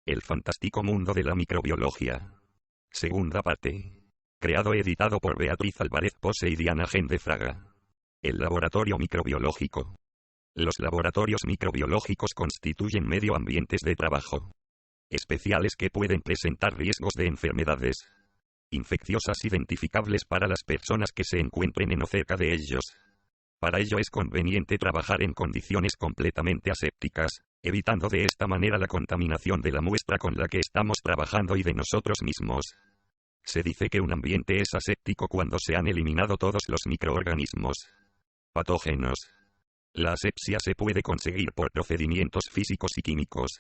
El fantástico mundo de la microbiología. Segunda parte. Creado y editado por Beatriz Álvarez Pose y Diana Gen de Fraga. El laboratorio microbiológico. Los laboratorios microbiológicos constituyen medio ambientes de trabajo especiales que pueden presentar riesgos de enfermedades infecciosas identificables para las personas que se encuentren en o cerca de ellos. Para ello es conveniente trabajar en condiciones completamente asépticas, evitando de esta manera la contaminación de la muestra con la que estamos trabajando y de nosotros mismos. Se dice que un ambiente es aséptico cuando se han eliminado todos los microorganismos patógenos. La asepsia se puede conseguir por procedimientos físicos y químicos.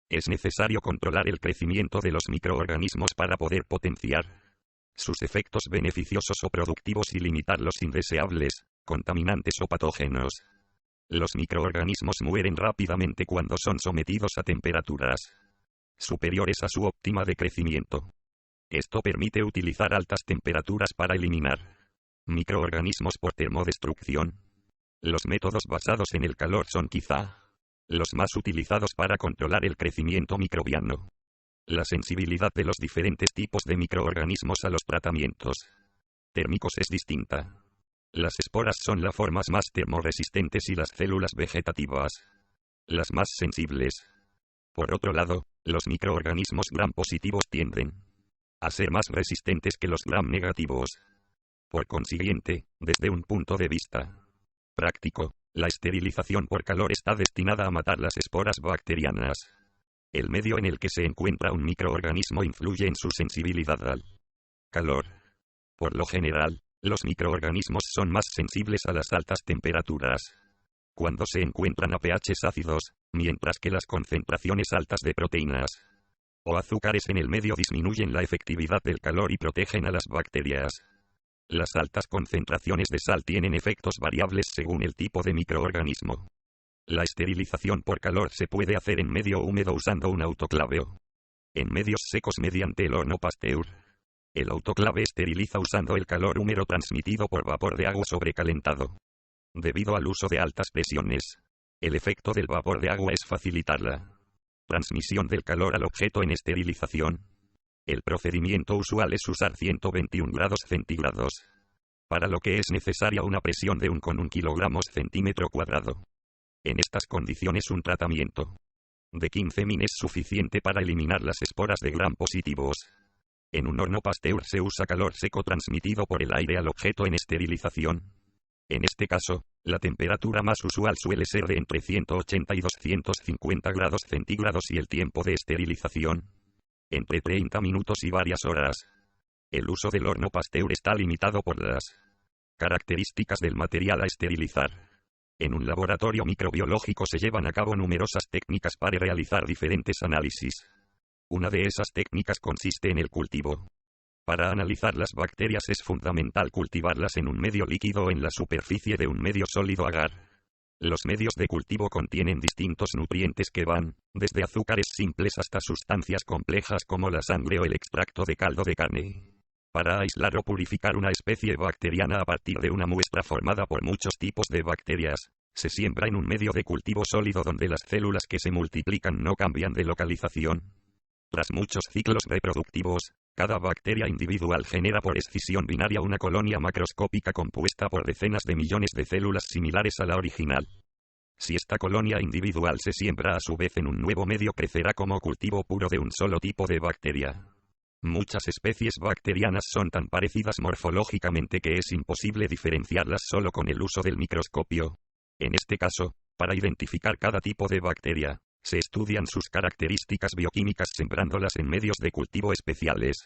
Es necesario controlar el crecimiento de los microorganismos para poder potenciar sus efectos beneficiosos o productivos y limitar los indeseables, contaminantes o patógenos. Los microorganismos mueren rápidamente cuando son sometidos a temperaturas superiores a su óptima de crecimiento. Esto permite utilizar altas temperaturas para eliminar microorganismos por termodestrucción. Los métodos basados en el calor son quizá los más utilizados para controlar el crecimiento microbiano. La sensibilidad de los diferentes tipos de microorganismos a los tratamientos térmicos es distinta. Las esporas son las formas más termorresistentes y las células vegetativas las más sensibles. Por otro lado, los microorganismos gram positivos tienden a ser más resistentes que los gram negativos. Por consiguiente, desde un punto de vista práctico, la esterilización por calor está destinada a matar las esporas bacterianas. El medio en el que se encuentra un microorganismo influye en su sensibilidad al calor. Por lo general, los microorganismos son más sensibles a las altas temperaturas cuando se encuentran a pHs ácidos, mientras que las concentraciones altas de proteínas o azúcares en el medio disminuyen la efectividad del calor y protegen a las bacterias. Las altas concentraciones de sal tienen efectos variables según el tipo de microorganismo. La esterilización por calor se puede hacer en medio húmedo usando un autoclave o en medios secos mediante el horno Pasteur. El autoclave esteriliza usando el calor húmedo transmitido por vapor de agua sobrecalentado. Debido al uso de altas presiones, el efecto del vapor de agua es facilitar la transmisión del calor al objeto en esterilización. El procedimiento usual es usar 121 grados centígrados, para lo que es necesaria una presión de 1,1 kilogramos centímetro cuadrado. En estas condiciones un tratamiento de 15 min es suficiente para eliminar las esporas de gram positivos. En un horno Pasteur se usa calor seco transmitido por el aire al objeto en esterilización. En este caso, la temperatura más usual suele ser de entre 180 y 250 grados centígrados y el tiempo de esterilización entre 30 minutos y varias horas. El uso del horno Pasteur está limitado por las características del material a esterilizar. En un laboratorio microbiológico se llevan a cabo numerosas técnicas para realizar diferentes análisis. Una de esas técnicas consiste en el cultivo. Para analizar las bacterias es fundamental cultivarlas en un medio líquido o en la superficie de un medio sólido agar. Los medios de cultivo contienen distintos nutrientes que van desde azúcares simples hasta sustancias complejas como la sangre o el extracto de caldo de carne. Para aislar o purificar una especie bacteriana a partir de una muestra formada por muchos tipos de bacterias, se siembra en un medio de cultivo sólido donde las células que se multiplican no cambian de localización. Tras muchos ciclos reproductivos, cada bacteria individual genera por escisión binaria una colonia macroscópica compuesta por decenas de millones de células similares a la original. Si esta colonia individual se siembra a su vez en un nuevo medio, crecerá como cultivo puro de un solo tipo de bacteria. Muchas especies bacterianas son tan parecidas morfológicamente que es imposible diferenciarlas solo con el uso del microscopio. En este caso, para identificar cada tipo de bacteria, se estudian sus características bioquímicas sembrándolas en medios de cultivo especiales.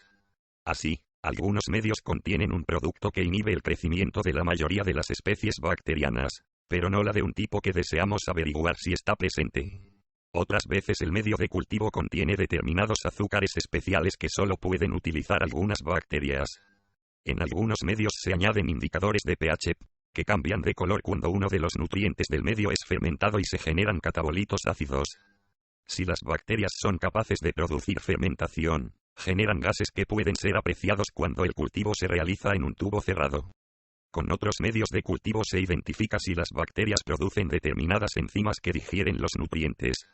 Así, algunos medios contienen un producto que inhibe el crecimiento de la mayoría de las especies bacterianas, pero no la de un tipo que deseamos averiguar si está presente. Otras veces el medio de cultivo contiene determinados azúcares especiales que solo pueden utilizar algunas bacterias. En algunos medios se añaden indicadores de pH, que cambian de color cuando uno de los nutrientes del medio es fermentado y se generan catabolitos ácidos. Si las bacterias son capaces de producir fermentación, generan gases que pueden ser apreciados cuando el cultivo se realiza en un tubo cerrado. Con otros medios de cultivo se identifica si las bacterias producen determinadas enzimas que digieren los nutrientes.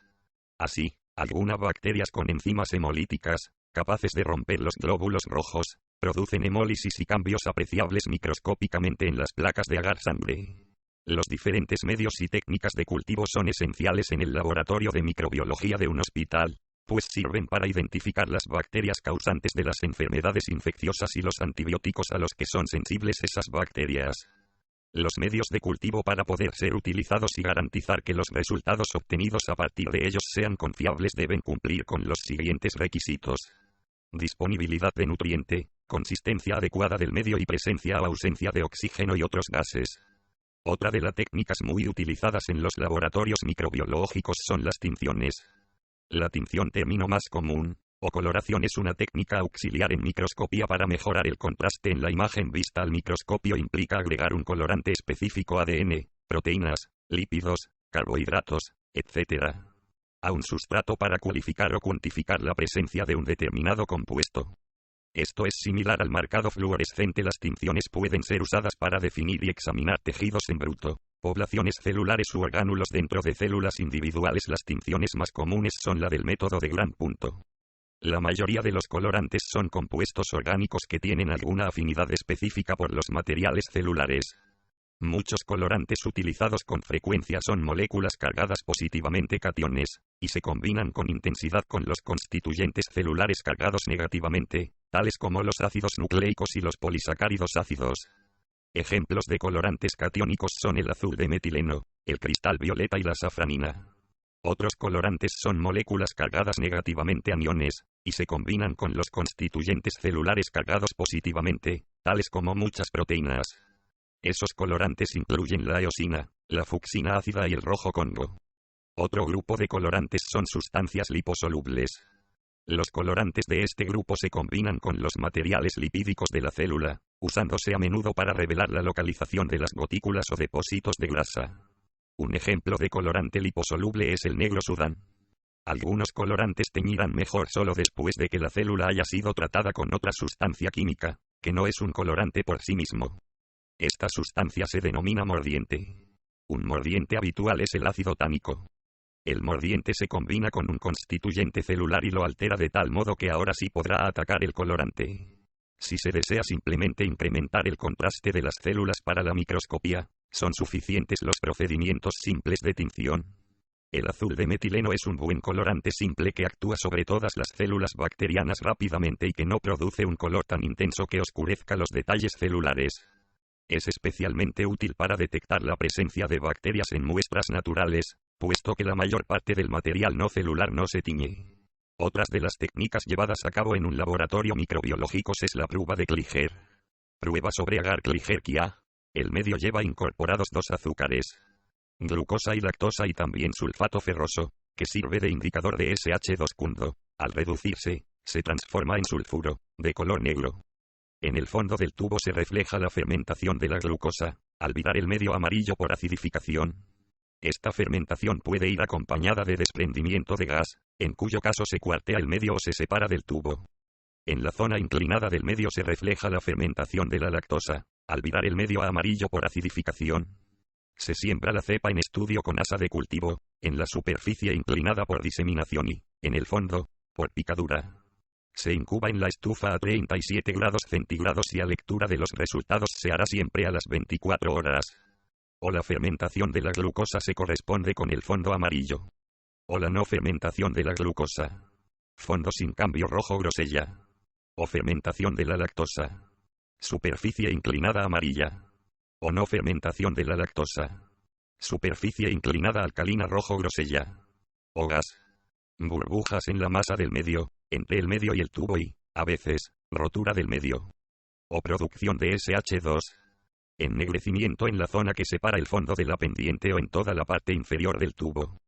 Así, Algunas bacterias con enzimas hemolíticas, capaces de romper los glóbulos rojos, producen hemólisis y cambios apreciables microscópicamente en las placas de agar-sangre. Los diferentes medios y técnicas de cultivo son esenciales en el laboratorio de microbiología de un hospital, pues sirven para identificar las bacterias causantes de las enfermedades infecciosas y los antibióticos a los que son sensibles esas bacterias. Los medios de cultivo para poder ser utilizados y garantizar que los resultados obtenidos a partir de ellos sean confiables deben cumplir con los siguientes requisitos: disponibilidad de nutriente, consistencia adecuada del medio y presencia o ausencia de oxígeno y otros gases. Otra de las técnicas muy utilizadas en los laboratorios microbiológicos son las tinciones. La tinción, término más común, o coloración, es una técnica auxiliar en microscopía para mejorar el contraste en la imagen vista al microscopio. Implica agregar un colorante específico, ADN, proteínas, lípidos, carbohidratos, etc., a un sustrato para cualificar o cuantificar la presencia de un determinado compuesto. Esto es similar al marcado fluorescente. Las tinciones pueden ser usadas para definir y examinar tejidos en bruto, poblaciones celulares u orgánulos dentro de células individuales. Las tinciones más comunes son la del método de gran punto. La mayoría de los colorantes son compuestos orgánicos que tienen alguna afinidad específica por los materiales celulares. Muchos colorantes utilizados con frecuencia son moléculas cargadas positivamente, cationes, y se combinan con intensidad con los constituyentes celulares cargados negativamente, tales como los ácidos nucleicos y los polisacáridos ácidos. Ejemplos de colorantes catiónicos son el azul de metileno, el cristal violeta y la safranina. Otros colorantes son moléculas cargadas negativamente, aniones, y se combinan con los constituyentes celulares cargados positivamente, tales como muchas proteínas. Esos colorantes incluyen la eosina, la fucsina ácida y el rojo Congo. Otro grupo de colorantes son sustancias liposolubles. Los colorantes de este grupo se combinan con los materiales lipídicos de la célula, usándose a menudo para revelar la localización de las gotículas o depósitos de grasa. Un ejemplo de colorante liposoluble es el negro Sudán. Algunos colorantes teñirán mejor solo después de que la célula haya sido tratada con otra sustancia química, que no es un colorante por sí mismo. Esta sustancia se denomina mordiente. Un mordiente habitual es el ácido tánico. El mordiente se combina con un constituyente celular y lo altera de tal modo que ahora sí podrá atacar el colorante. Si se desea simplemente incrementar el contraste de las células para la microscopía, son suficientes los procedimientos simples de tinción. El azul de metileno es un buen colorante simple que actúa sobre todas las células bacterianas rápidamente y que no produce un color tan intenso que oscurezca los detalles celulares. Es especialmente útil para detectar la presencia de bacterias en muestras naturales, puesto que la mayor parte del material no celular no se tiñe. Otras de las técnicas llevadas a cabo en un laboratorio microbiológico es la prueba de Kliger. Prueba sobre agar-Kliger-Kia. El medio lleva incorporados dos azúcares, glucosa y lactosa, y también sulfato ferroso, que sirve de indicador de SH2 cuando, al reducirse, se transforma en sulfuro, de color negro. En el fondo del tubo se refleja la fermentación de la glucosa, al virar el medio amarillo por acidificación. Esta fermentación puede ir acompañada de desprendimiento de gas, en cuyo caso se cuartea el medio o se separa del tubo. En la zona inclinada del medio se refleja la fermentación de la lactosa, al virar el medio a amarillo por acidificación. Se siembra la cepa en estudio con asa de cultivo, en la superficie inclinada por diseminación y, en el fondo, por picadura. Se incuba en la estufa a 37 grados centígrados y la lectura de los resultados se hará siempre a las 24 horas. O la fermentación de la glucosa se corresponde con el fondo amarillo. O la no fermentación de la glucosa. Fondo sin cambio rojo grosella. O fermentación de la lactosa. Superficie inclinada amarilla. O no fermentación de la lactosa. Superficie inclinada alcalina rojo grosella. O gas. Burbujas en la masa del medio, entre el medio y el tubo y, a veces, rotura del medio. O producción de SH2. Ennegrecimiento en la zona que separa el fondo de la pendiente o en toda la parte inferior del tubo.